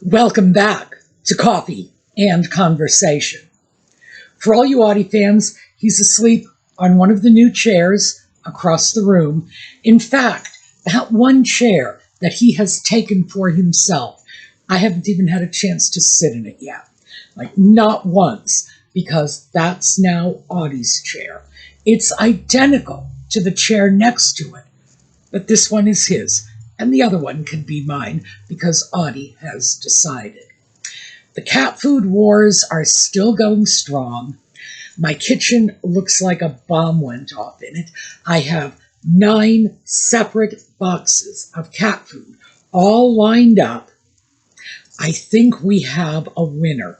Welcome back to Coffee and Conversation. For all you Audie fans, he's asleep on one of the new chairs across the room. In fact, that one chair that he has taken for himself, I haven't even had a chance to sit in it yet. Like, not once, because that's now Audie's chair. It's identical to the chair next to it, but this one is his. And the other one can be mine because Audie has decided. The cat food wars are still going strong. My kitchen looks like a bomb went off in it. I have 9 separate boxes of cat food, all lined up. I think we have a winner.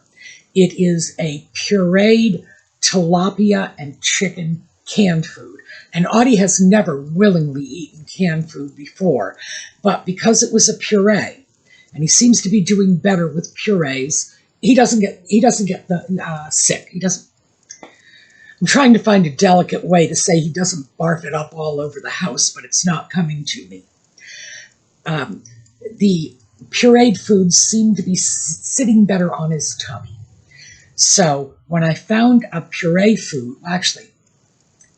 It is a pureed tilapia and chicken canned food. And Audie has never willingly eaten canned food before, but because it was a puree, and he seems to be doing better with purees, he doesn't get sick. He doesn't. I'm trying to find a delicate way to say he doesn't barf it up all over the house, but it's not coming to me. The pureed foods seem to be sitting better on his tummy. So when I found a puree food, actually,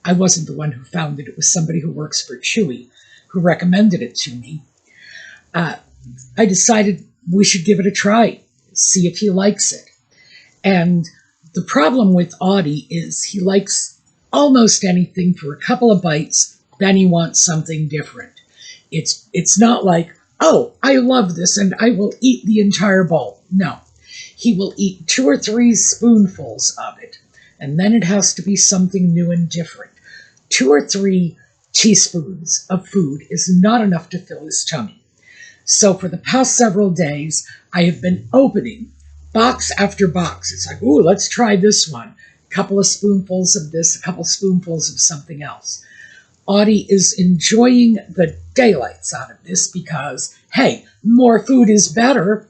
I wasn't the one who found it. It was somebody who works for Chewy who recommended it to me. I decided we should give it a try, see if he likes it. And the problem with Audie is he likes almost anything for a couple of bites, then he wants something different. It's not like, oh, I love this and I will eat the entire bowl. No, he will eat 2 or 3 spoonfuls of it, and then it has to be something new and different. 2 or 3 teaspoons of food is not enough to fill his tummy. So for the past several days, I have been opening box after box. It's like, ooh, let's try this one. A couple of spoonfuls of this, a couple spoonfuls of something else. Audie is enjoying the daylights out of this because, hey, more food is better.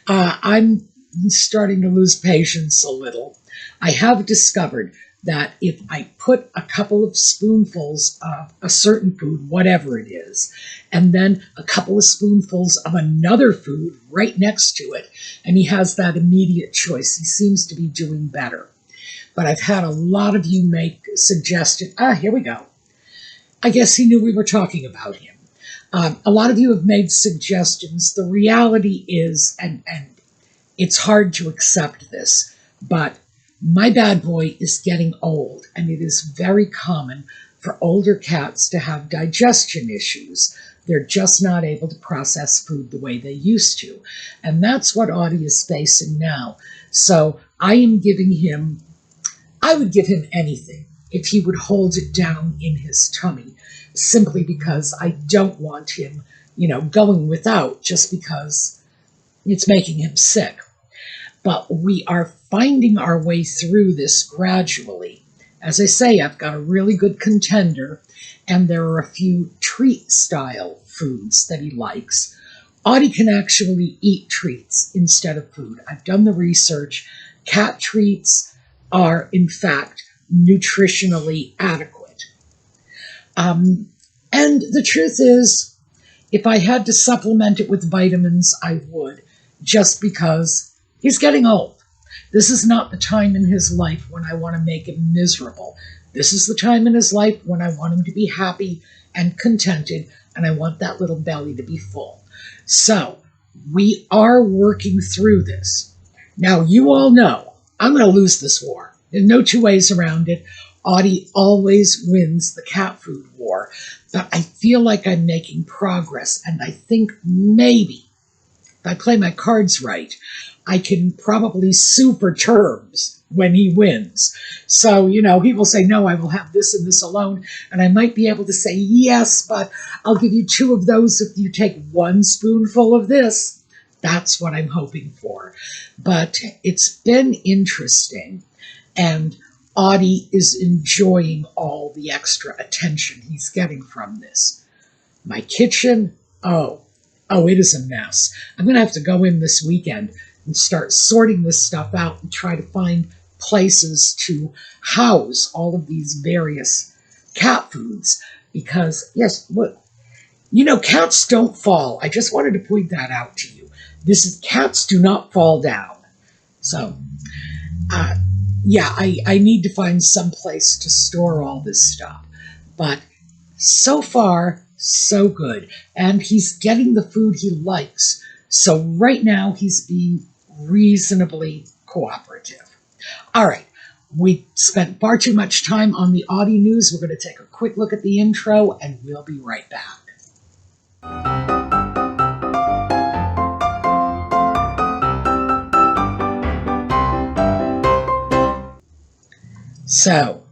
I'm starting to lose patience a little. I have discovered that if I put a couple of spoonfuls of a certain food, whatever it is, and then a couple of spoonfuls of another food right next to it, and he has that immediate choice, he seems to be doing better. But I've had a lot of you make suggestions. Here we go. I guess he knew we were talking about him. A lot of you have made suggestions. The reality is, and it's hard to accept this, but my bad boy is getting old, and it is very common for older cats to have digestion issues. They're just not able to process food the way they used to. And that's what Audie is facing now. So I would give him anything if he would hold it down in his tummy, simply because I don't want him, going without just because it's making him sick. But we are finding our way through this gradually. As I say, I've got a really good contender, and there are a few treat-style foods that he likes. Audie can actually eat treats instead of food. I've done the research. Cat treats are, in fact, nutritionally adequate. And the truth is, if I had to supplement it with vitamins, I would, just because he's getting old. This is not the time in his life when I want to make him miserable. This is the time in his life when I want him to be happy and contented, and I want that little belly to be full. So we are working through this. Now, you all know I'm going to lose this war. There's no 2 ways around it. Audie always wins the cat food war, but I feel like I'm making progress, and I think maybe, if I play my cards right, I can probably sue for terms when he wins. So, he will say, no, I will have this and this alone. And I might be able to say, yes, but I'll give you 2 of those if you take 1 spoonful of this. That's what I'm hoping for. But it's been interesting. And Audie is enjoying all the extra attention he's getting from this. My kitchen, oh, it is a mess. I'm going to have to go in this weekend and start sorting this stuff out and try to find places to house all of these various cat foods. Because, yes, cats don't fall. I just wanted to point that out to you. Cats do not fall down. So, yeah, I need to find some place to store all this stuff. But so far, so good. And he's getting the food he likes. So right now, he's being reasonably cooperative. All right. We spent far too much time on the Audie news. We're going to take a quick look at the intro, and we'll be right back. So,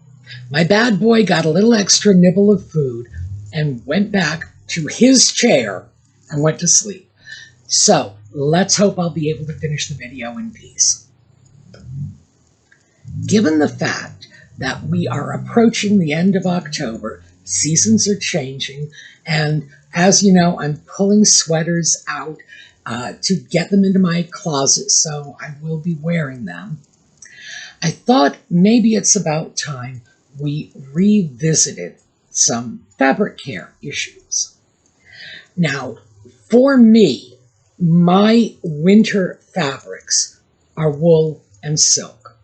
my bad boy got a little extra nibble of food and went back to his chair and went to sleep. So, let's hope I'll be able to finish the video in peace. Given the fact that we are approaching the end of October, seasons are changing, and as you know, I'm pulling sweaters out to get them into my closet, so I will be wearing them. I thought maybe it's about time we revisited some fabric care issues. Now, for me, my winter fabrics are wool and silk.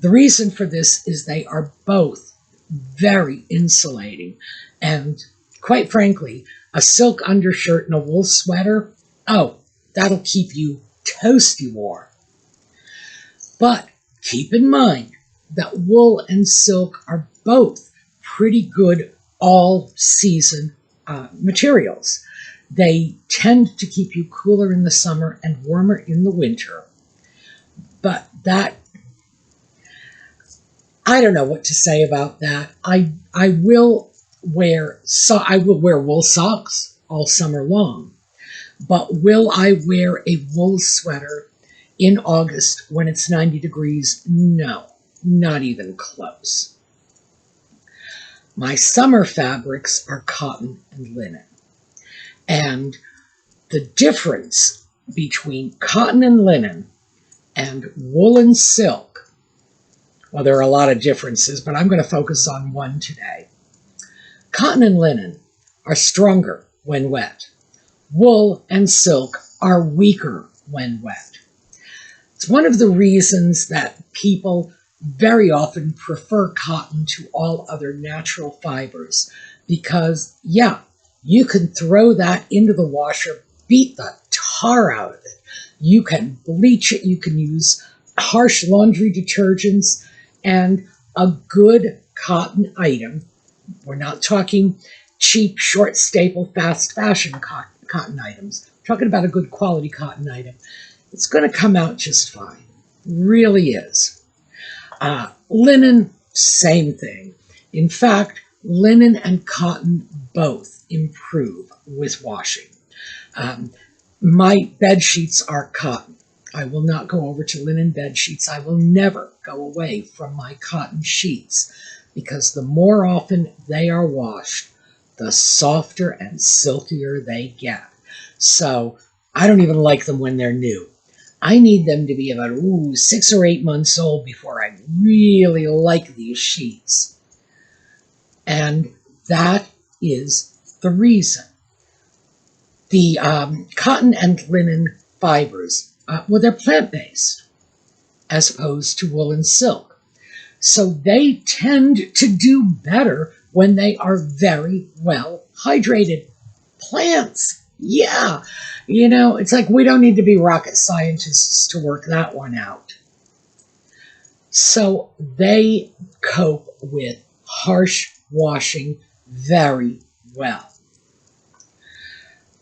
The reason for this is they are both very insulating, and quite frankly, a silk undershirt and a wool sweater, oh, that'll keep you toasty warm. But keep in mind that wool and silk are both pretty good all-season materials. They tend to keep you cooler in the summer and warmer in the winter. But that, I don't know what to say about that. I will wear wool socks all summer long. But will I wear a wool sweater in August when it's 90 degrees? No, not even close. My summer fabrics are cotton and linen. And the difference between cotton and linen and wool and silk, well, there are a lot of differences, but I'm going to focus on one today. Cotton and linen are stronger when wet. Wool and silk are weaker when wet. It's one of the reasons that people very often prefer cotton to all other natural fibers, because, yeah, you can throw that into the washer, beat the tar out of it. You can bleach it. You can use harsh laundry detergents, and a good cotton item, we're not talking cheap, short staple, fast fashion cotton items. We're talking about a good quality cotton item. It's going to come out just fine. Really is. Linen, same thing. In fact, linen and cotton both improve with washing. My bed sheets are cotton. I will not go over to linen bed sheets. I will never go away from my cotton sheets, because the more often they are washed, the softer and silkier they get. So I don't even like them when they're new. I need them to be about 6 or 8 months old before I really like these sheets. And that is the reason. The cotton and linen fibers, well, they're plant-based as opposed to wool and silk. So they tend to do better when they are very well hydrated. Plants, yeah. You know, it's like we don't need to be rocket scientists to work that one out. So they cope with harsh washing very well.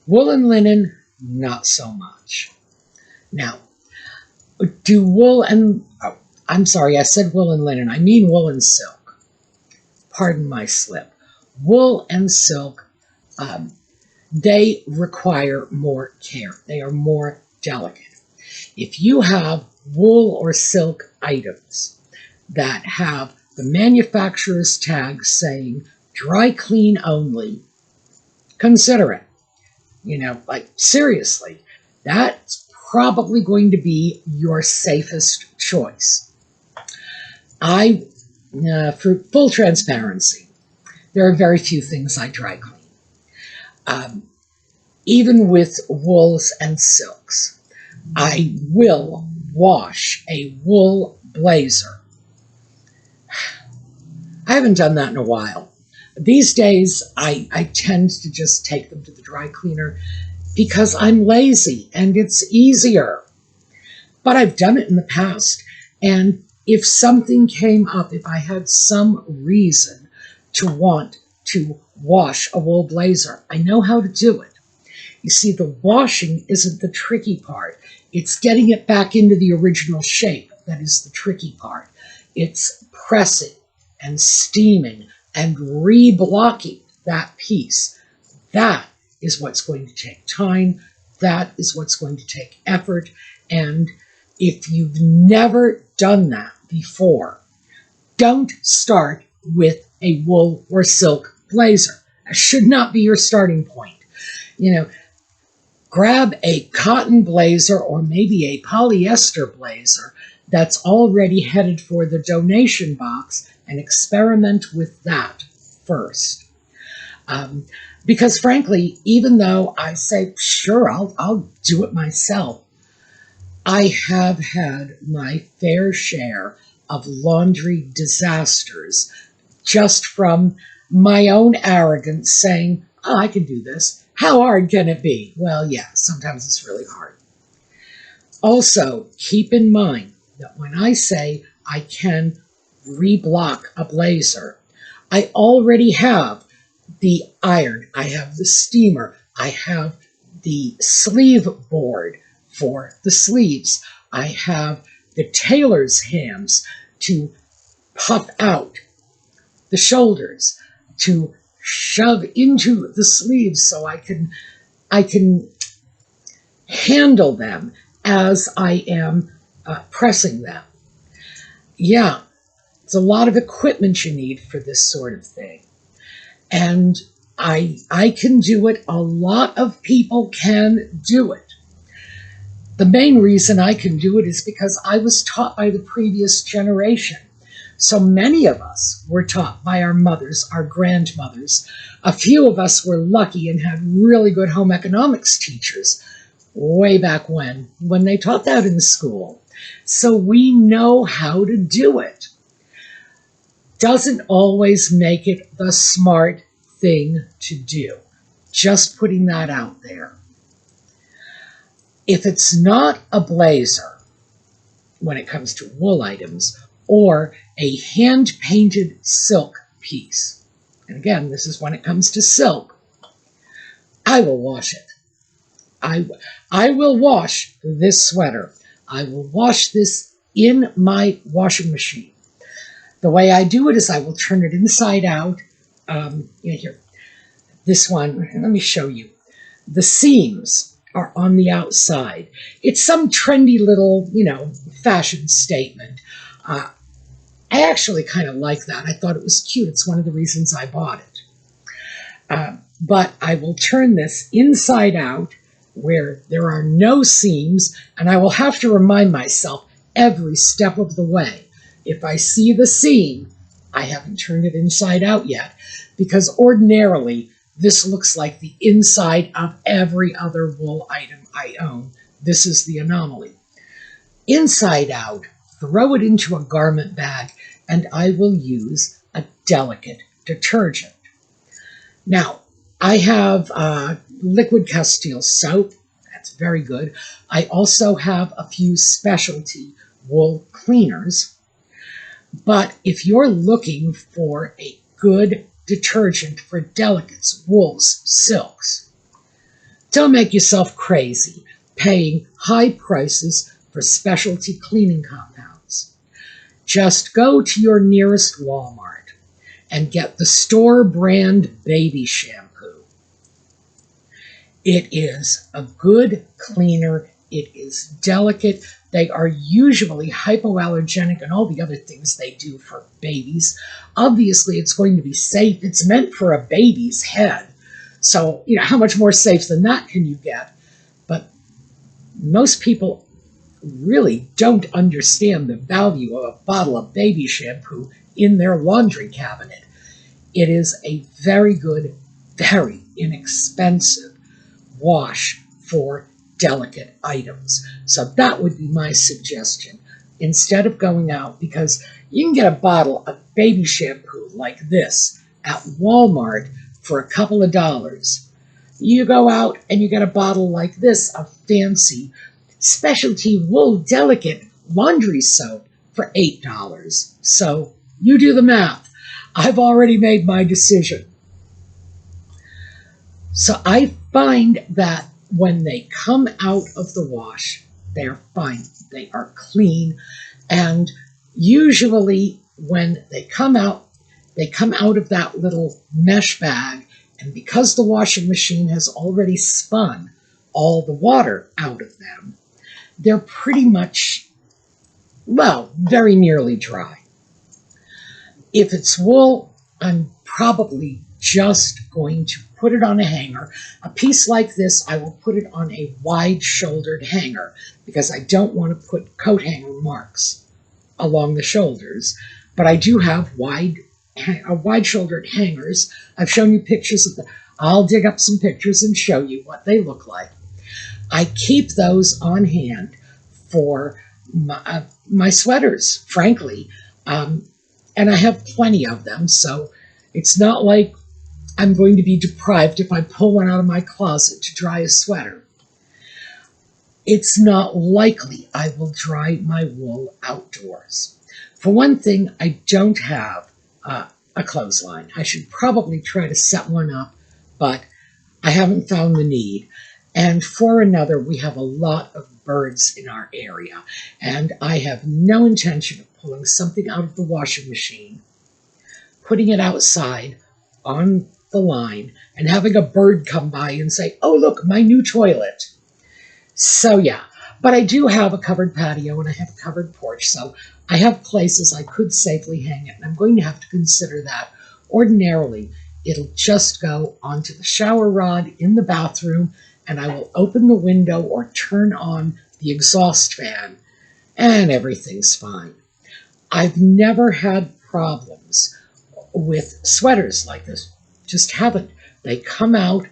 Wool and linen, not so much. Now, do wool and, I'm sorry, I said wool and linen. I mean wool and silk. Pardon my slip. Wool and silk, they require more care. They are more delicate. If you have wool or silk items that have the manufacturer's tag saying dry clean only, consider it. You know, like seriously, that's probably going to be your safest choice. For full transparency, there are very few things I dry clean. Even with wools and silks, I will wash a wool blazer. I haven't done that in a while. These days, I tend to just take them to the dry cleaner because I'm lazy and it's easier. But I've done it in the past, and if something came up, if I had some reason to want to wash a wool blazer, I know how to do it. You see, the washing isn't the tricky part. It's getting it back into the original shape that is the tricky part. It's pressing and steaming and reblocking that piece. That is what's going to take time. That is what's going to take effort. And if you've never done that before, don't start with a wool or silk blazer. That should not be your starting point. You know, grab a cotton blazer or maybe a polyester blazer that's already headed for the donation box and experiment with that first. Because frankly, even though I say, sure, I'll do it myself, I have had my fair share of laundry disasters just from my own arrogance saying, oh, I can do this. How hard can it be? Well, yeah, sometimes it's really hard. Also, keep in mind that when I say I can reblock a blazer, I already have the iron, I have the steamer, I have the sleeve board for the sleeves, I have the tailor's hands to puff out the shoulders, to shove into the sleeves so I can handle them as I am pressing them. Yeah, it's a lot of equipment you need for this sort of thing. And I can do it. A lot of people can do it. The main reason I can do it is because I was taught by the previous generation. So many of us were taught by our mothers, our grandmothers. A few of us were lucky and had really good home economics teachers way back when they taught that in school. So we know how to do it. Doesn't always make it the smart thing to do. Just putting that out there. If it's not a blazer, when it comes to wool items, or a hand-painted silk piece, and again, this is when it comes to silk, I will wash it. I will wash this sweater. I will wash this in my washing machine. The way I do it is I will turn it inside out. Here, this one, let me show you. The seams are on the outside. It's some trendy little, fashion statement. I actually kind of like that. I thought it was cute. It's one of the reasons I bought it. But I will turn this inside out where there are no seams, and I will have to remind myself every step of the way. If I see the seam, I haven't turned it inside out yet, because ordinarily this looks like the inside of every other wool item I own. This is the anomaly. Inside out, throw it into a garment bag, and I will use a delicate detergent. Now, I have liquid Castile soap. That's very good. I also have a few specialty wool cleaners. But if you're looking for a good detergent for delicates, wools, silks, don't make yourself crazy paying high prices for specialty cleaning compounds. Just go to your nearest Walmart and get the store brand baby shampoo. It is a good cleaner. It is delicate. They are usually hypoallergenic and all the other things they do for babies. Obviously, it's going to be safe. It's meant for a baby's head. So, how much more safe than that can you get? But most people really don't understand the value of a bottle of baby shampoo in their laundry cabinet. It is a very good, very inexpensive wash for delicate items. So that would be my suggestion. Instead of going out, because you can get a bottle of baby shampoo like this at Walmart for a couple of dollars. You go out and you get a bottle like this of fancy specialty wool delicate laundry soap for $8. So you do the math. I've already made my decision. So I find that when they come out of the wash, they're fine. They are clean. And usually when they come out of that little mesh bag. And because the washing machine has already spun all the water out of them, they're pretty much, well, very nearly dry. If it's wool, I'm probably just going to put it on a hanger. A piece like this, I will put it on a wide-shouldered hanger because I don't want to put coat hanger marks along the shoulders. But I do have wide-shouldered hangers. I've shown you pictures of them. I'll dig up some pictures and show you what they look like. I keep those on hand for my sweaters, frankly. And I have plenty of them, so it's not like I'm going to be deprived if I pull one out of my closet to dry a sweater. It's not likely I will dry my wool outdoors. For one thing, I don't have a clothesline. I should probably try to set one up, but I haven't found the need. And for another, we have a lot of birds in our area, and I have no intention of pulling something out of the washing machine, putting it outside on the line, and having a bird come by and say, "Oh, look, my new toilet." So yeah, but I do have a covered patio and I have a covered porch, so I have places I could safely hang it, and I'm going to have to consider that. Ordinarily, it'll just go onto the shower rod in the bathroom, and I will open the window or turn on the exhaust fan, and everything's fine. I've never had problems with sweaters like this. Just haven't. They come out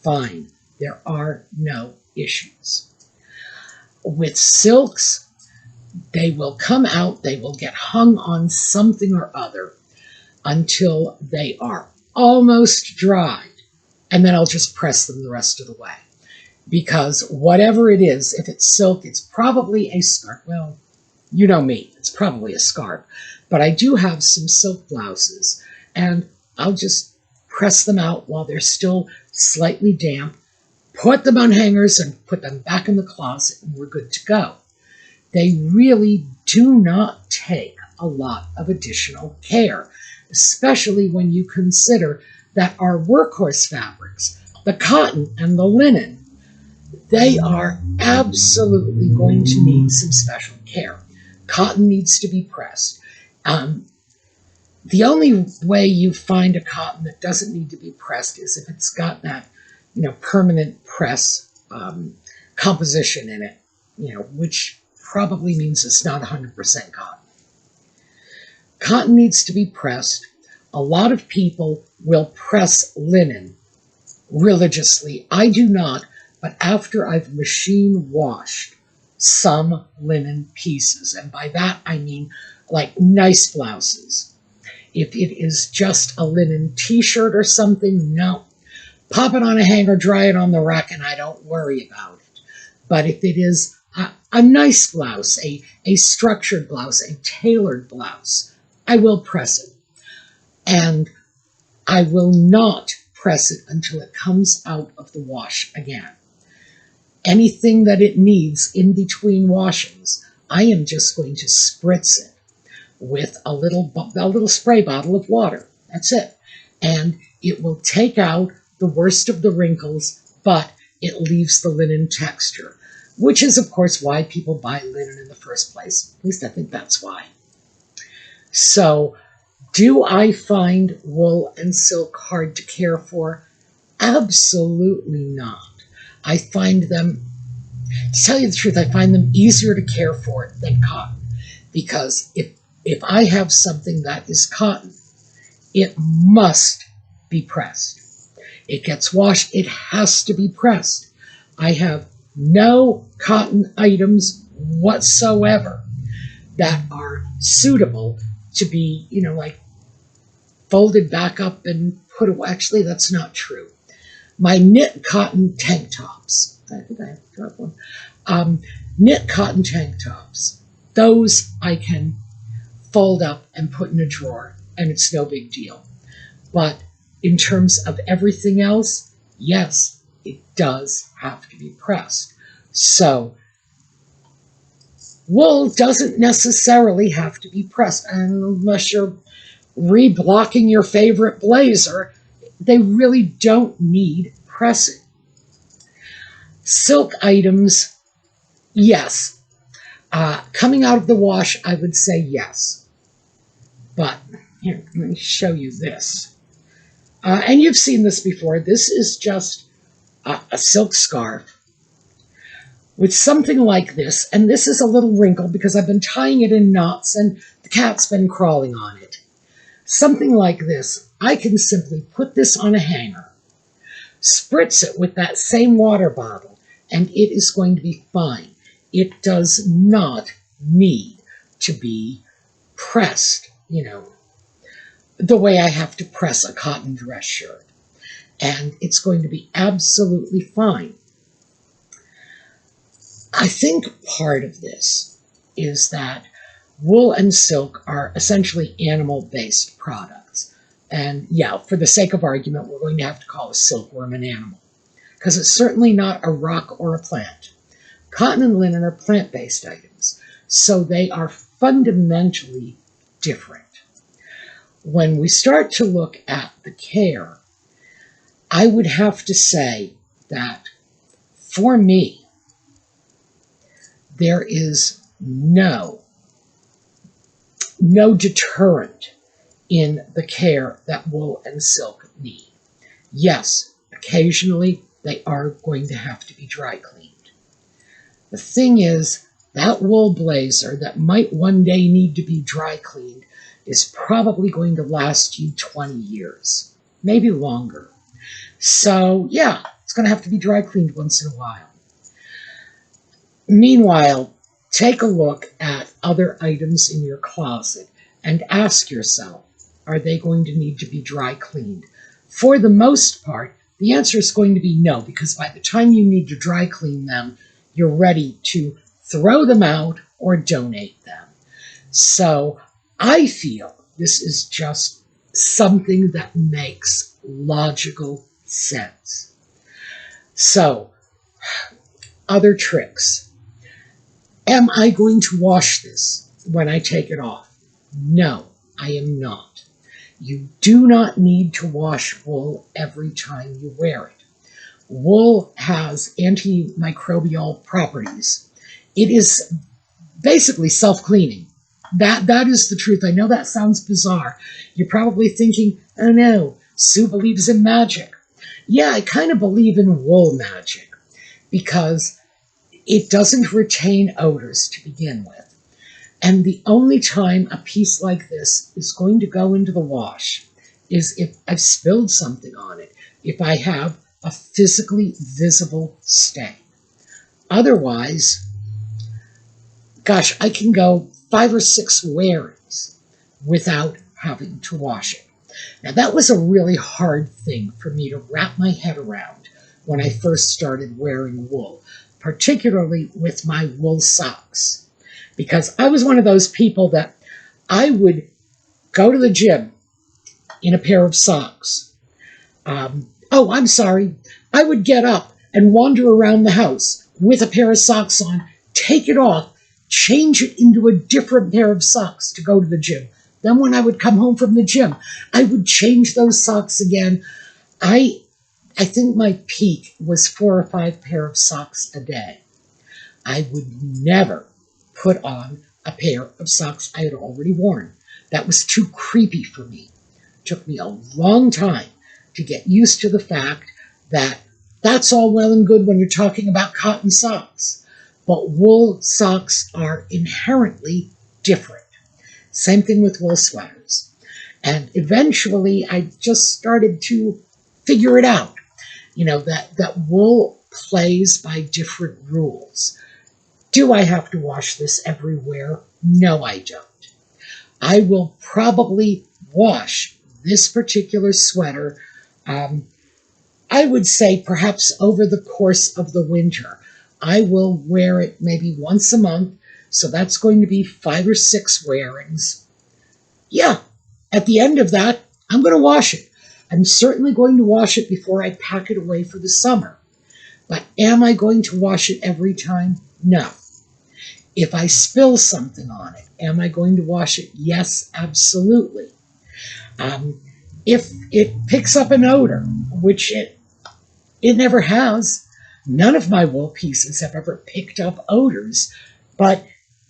fine. There are no issues. With silks, they will come out, they will get hung on something or other until they are almost dried, and then I'll just press them the rest of the way. Because whatever it is, if it's silk, it's probably a scarf. Well, you know me, it's probably a scarf. But I do have some silk blouses, and I'll just press them out while they're still slightly damp, put them on hangers, and put them back in the closet, and we're good to go. They really do not take a lot of additional care, especially when you consider that our workhorse fabrics, the cotton and the linen, they are absolutely going to need some special care. Cotton needs to be pressed. The only way you find a cotton that doesn't need to be pressed is if it's got that, permanent press composition in it, which probably means it's not 100% cotton. Cotton needs to be pressed. A lot of people will press linen religiously. I do not, but after I've machine washed some linen pieces, and by that I mean like nice blouses. If it is just a linen t-shirt or something, no. Pop it on a hanger, dry it on the rack, and I don't worry about it. But if it is a nice blouse, a structured blouse, a tailored blouse, I will press it. And I will not press it until it comes out of the wash again. Anything that it needs in between washings, I am just going to spritz it with a little spray bottle of water. That's it. And it will take out the worst of the wrinkles, but it leaves the linen texture, which is, of course, why people buy linen in the first place. At least I think that's why. So, do I find wool and silk hard to care for? Absolutely not. I find them, to tell you the truth, I find them easier to care for than cotton. Because if I have something that is cotton, it must be pressed. It gets washed, it has to be pressed. I have no cotton items whatsoever that are suitable to be, like folded back up and put away. Actually, that's not true. My knit cotton tank tops, I think I have to drop one. Knit cotton tank tops, those I can fold up and put in a drawer, and it's no big deal. But in terms of everything else, yes, it does have to be pressed. So wool doesn't necessarily have to be pressed, and unless you're reblocking your favorite blazer, they really don't need pressing. Silk items, yes. Coming out of the wash, I would say yes. But here, let me show you this. And you've seen this before. This is just a silk scarf with something like this. And this is a little wrinkle because I've been tying it in knots and the cat's been crawling on it. Something like this, I can simply put this on a hanger, spritz it with that same water bottle, and it is going to be fine. It does not need to be pressed, the way I have to press a cotton dress shirt. And it's going to be absolutely fine. I think part of this is that wool and silk are essentially animal-based products. And yeah, for the sake of argument, we're going to have to call a silkworm an animal, because it's certainly not a rock or a plant. Cotton and linen are plant-based items, so they are fundamentally different. When we start to look at the care, I would have to say that for me, there is no deterrent in the care that wool and silk need. Yes, occasionally they are going to have to be dry cleaned. The thing is, that wool blazer that might one day need to be dry cleaned is probably going to last you 20 years, maybe longer. So yeah, it's going to have to be dry cleaned once in a while. Meanwhile, take a look at other items in your closet and ask yourself, are they going to need to be dry cleaned? For the most part, the answer is going to be no, because by the time you need to dry clean them, you're ready to throw them out or donate them. So I feel this is just something that makes logical sense. So, other tricks. Am I going to wash this when I take it off? No, I am not. You do not need to wash wool every time you wear it. Wool has antimicrobial properties. It is basically self-cleaning. That is the truth. I know that sounds bizarre. You're probably thinking, oh no, Sue believes in magic. Yeah, I kind of believe in wool magic because it doesn't retain odors to begin with. And the only time a piece like this is going to go into the wash is if I've spilled something on it, if I have a physically visible stain. Otherwise, gosh, I can go 5 or 6 wearings without having to wash it. Now, that was a really hard thing for me to wrap my head around when I first started wearing wool, particularly with my wool socks, because I was one of those people that I would go to the gym in a pair of socks. I would get up and wander around the house with a pair of socks on, take it off, change it into a different pair of socks to go to the gym. Then when I would come home from the gym, I would change those socks again. I think my peak was 4 or 5 pair of socks a day. I would never put on a pair of socks I had already worn. That was too creepy for me. It took me a long time to get used to the fact that that's all well and good when you're talking about cotton socks, but wool socks are inherently different. Same thing with wool sweaters. And eventually I just started to figure it out, that wool plays by different rules. Do I have to wash this everywhere? No, I don't. I will probably wash this particular sweater, I would say perhaps over the course of the winter. I will wear it maybe once a month, so that's going to be 5 or 6 wearings. Yeah, at the end of that, I'm going to wash it. I'm certainly going to wash it before I pack it away for the summer. But am I going to wash it every time? No. If I spill something on it, am I going to wash it? Yes, absolutely. If it picks up an odor, which it never has, none of my wool pieces have ever picked up odors, but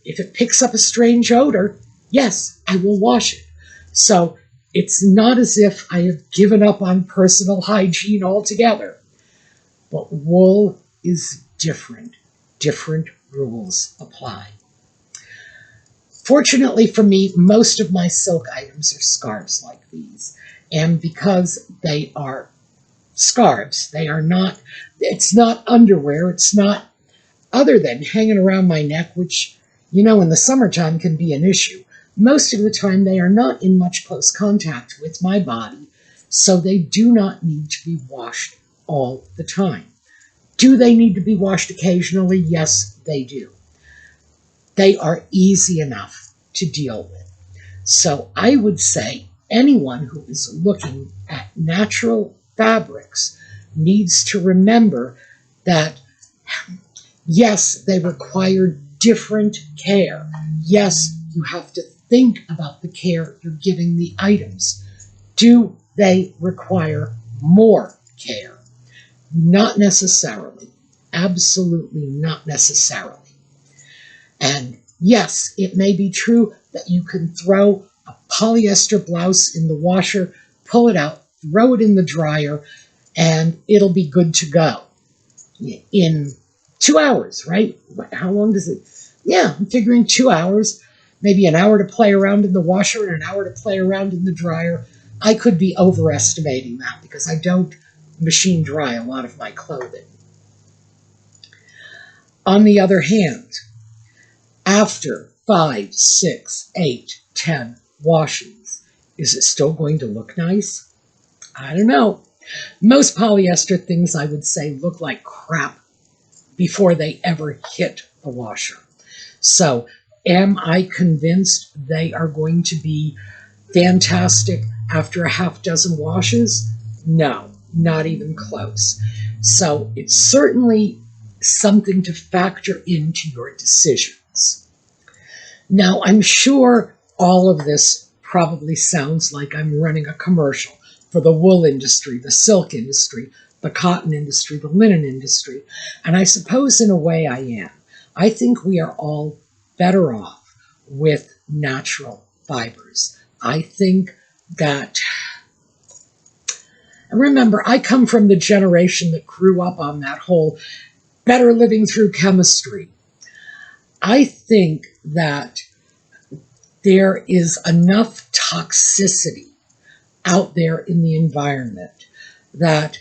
if it picks up a strange odor, yes, I will wash it. So it's not as if I have given up on personal hygiene altogether. But wool is different. Different rules apply. Fortunately for me, most of my silk items are scarves like these. And because they are scarves, they are not, it's not underwear, it's not other than hanging around my neck, which, in the summertime can be an issue. Most of the time they are not in much close contact with my body, so they do not need to be washed all the time. Do they need to be washed occasionally? Yes, they do. They are easy enough to deal with. So I would say anyone who is looking at natural fabrics needs to remember that, yes, they require different care. Yes, you have to think about the care you're giving the items. Do they require more care? Not necessarily. Absolutely not necessarily. And yes, it may be true that you can throw a polyester blouse in the washer, pull it out, throw it in the dryer, and it'll be good to go in 2 hours, right? How long does it? Yeah, I'm figuring 2 hours, maybe an hour to play around in the washer and an hour to play around in the dryer. I could be overestimating that because I don't machine dry a lot of my clothing. On the other hand, after 5, 6, 8, 10 washings, is it still going to look nice? I don't know. Most polyester things, I would say, look like crap before they ever hit the washer. So, am I convinced they are going to be fantastic after a half dozen washes? No, not even close. So, it's certainly something to factor into your decisions. Now, I'm sure all of this probably sounds like I'm running a commercial for the wool industry, the silk industry, the cotton industry, the linen industry, and I suppose in a way I am. I think we are all better off with natural fibers. I think that, and remember, I come from the generation that grew up on that whole better living through chemistry. I think that there is enough toxicity out there in the environment that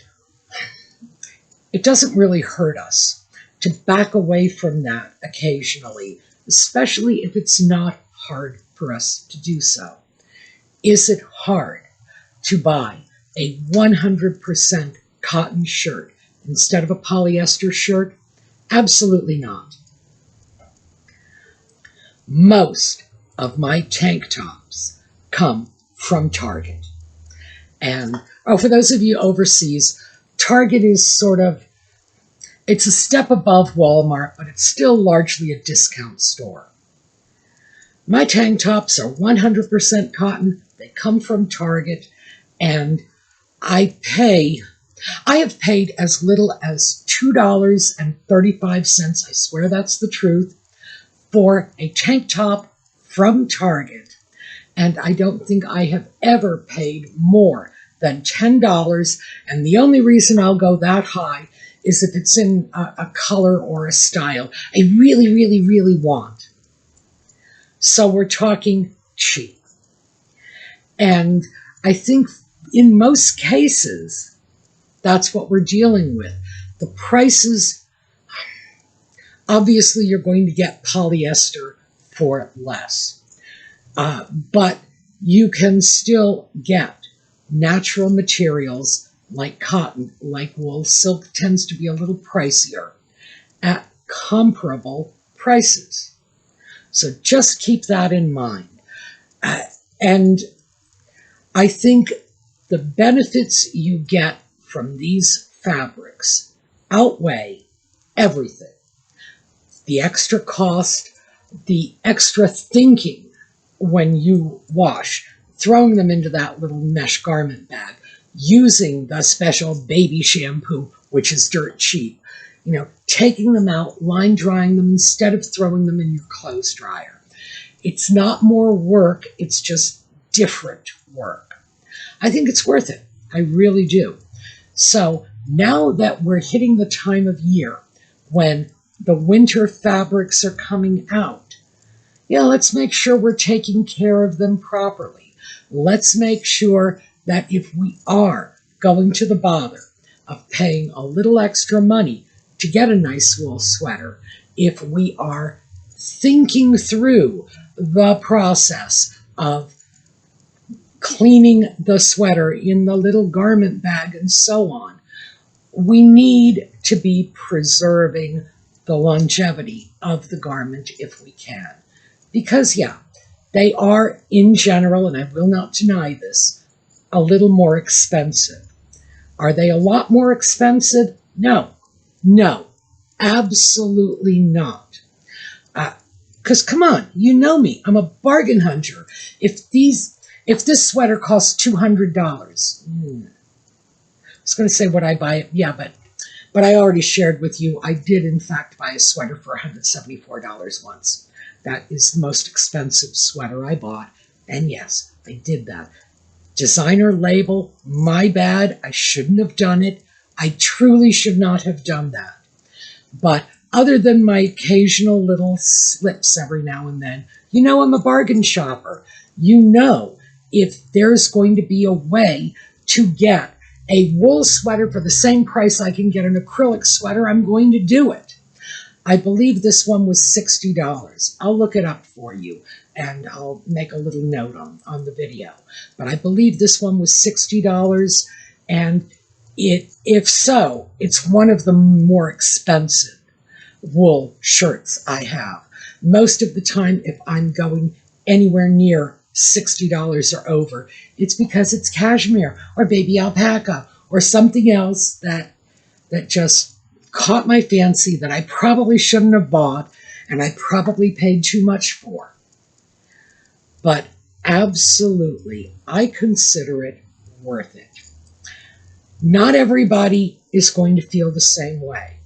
it doesn't really hurt us to back away from that occasionally, especially if it's not hard for us to do so. Is it hard to buy a 100% cotton shirt instead of a polyester shirt? Absolutely not. Most of my tank tops come from Target. And for those of you overseas, Target is sort of, it's a step above Walmart, but it's still largely a discount store. My tank tops are 100% cotton. They come from Target, and I have paid as little as $2.35, I swear that's the truth, for a tank top from Target. And I don't think I have ever paid more than $10. And the only reason I'll go that high is if it's in a color or a style I really, really, really want. So we're talking cheap. And I think in most cases, that's what we're dealing with. The prices, obviously you're going to get polyester for less. But you can still get natural materials like cotton, like wool. Silk tends to be a little pricier at comparable prices. So just keep that in mind. And I think the benefits you get from these fabrics outweigh everything. The extra cost, the extra thinking when you wash, throwing them into that little mesh garment bag, using the special baby shampoo, which is dirt cheap, taking them out, line drying them instead of throwing them in your clothes dryer. It's not more work, it's just different work. I think it's worth it. I really do. So now that we're hitting the time of year when the winter fabrics are coming out, let's make sure we're taking care of them properly. Let's make sure that if we are going to the bother of paying a little extra money to get a nice wool sweater, if we are thinking through the process of cleaning the sweater in the little garment bag and so on, we need to be preserving the longevity of the garment if we can. Because, they are, in general, and I will not deny this, a little more expensive. Are they a lot more expensive? No, absolutely not. Because, come on, you know me, I'm a bargain hunter. If this sweater costs $200, I was going to say what I buy it, but I already shared with you, I did in fact buy a sweater for $174 once. That is the most expensive sweater I bought. And yes, I did that. Designer label, my bad. I shouldn't have done it. I truly should not have done that. But other than my occasional little slips every now and then, I'm a bargain shopper. If there's going to be a way to get a wool sweater for the same price I can get an acrylic sweater, I'm going to do it. I believe this one was $60. I'll look it up for you, and I'll make a little note on the video. But I believe this one was $60, and if so, it's one of the more expensive wool shirts I have. Most of the time, if I'm going anywhere near $60 or over, it's because it's cashmere or baby alpaca or something else that just caught my fancy that I probably shouldn't have bought and I probably paid too much for. But absolutely, I consider it worth it. Not everybody is going to feel the same way,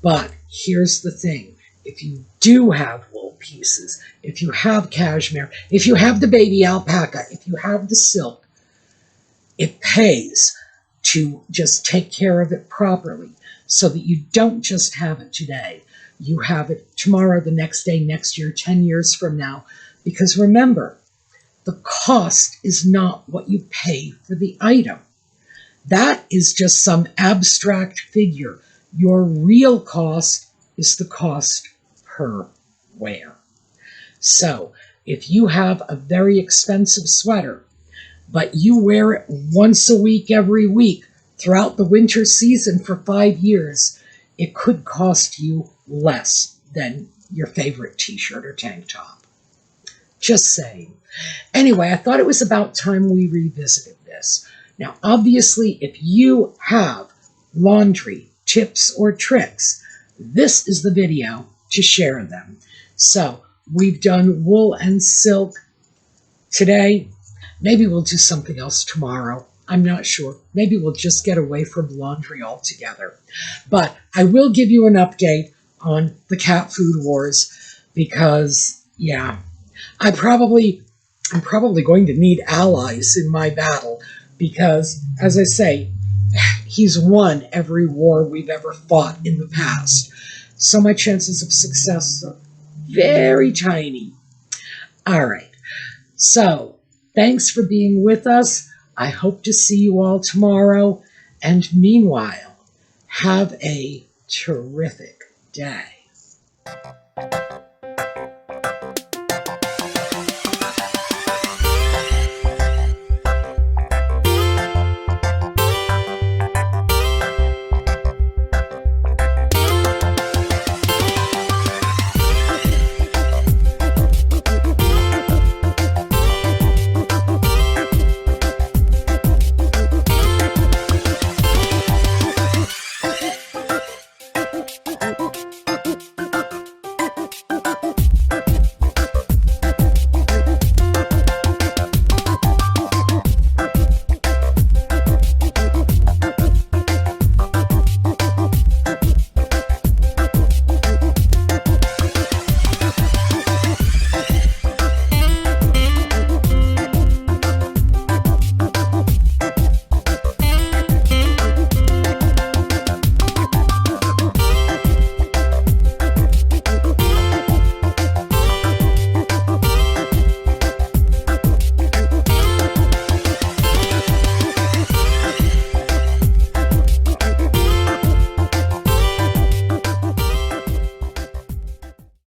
but here's the thing. If you do have wool pieces, if you have cashmere, if you have the baby alpaca, if you have the silk, it pays to just take care of it properly so that you don't just have it today. You have it tomorrow, the next day, next year, 10 years from now. Because remember, the cost is not what you pay for the item. That is just some abstract figure. Your real cost is the cost per wear. So if you have a very expensive sweater, but you wear it once a week, every week, throughout the winter season for 5 years, it could cost you less than your favorite t-shirt or tank top. Just saying. Anyway, I thought it was about time we revisited this. Now, obviously, if you have laundry tips or tricks, this is the video to share them. So, we've done wool and silk today. Maybe we'll do something else tomorrow. I'm not sure. Maybe we'll just get away from laundry altogether. But I will give you an update on the cat food wars because, I'm probably going to need allies in my battle because, as I say, he's won every war we've ever fought in the past. So my chances of success are very tiny. All right. So, thanks for being with us. I hope to see you all tomorrow. And meanwhile, Have a terrific day.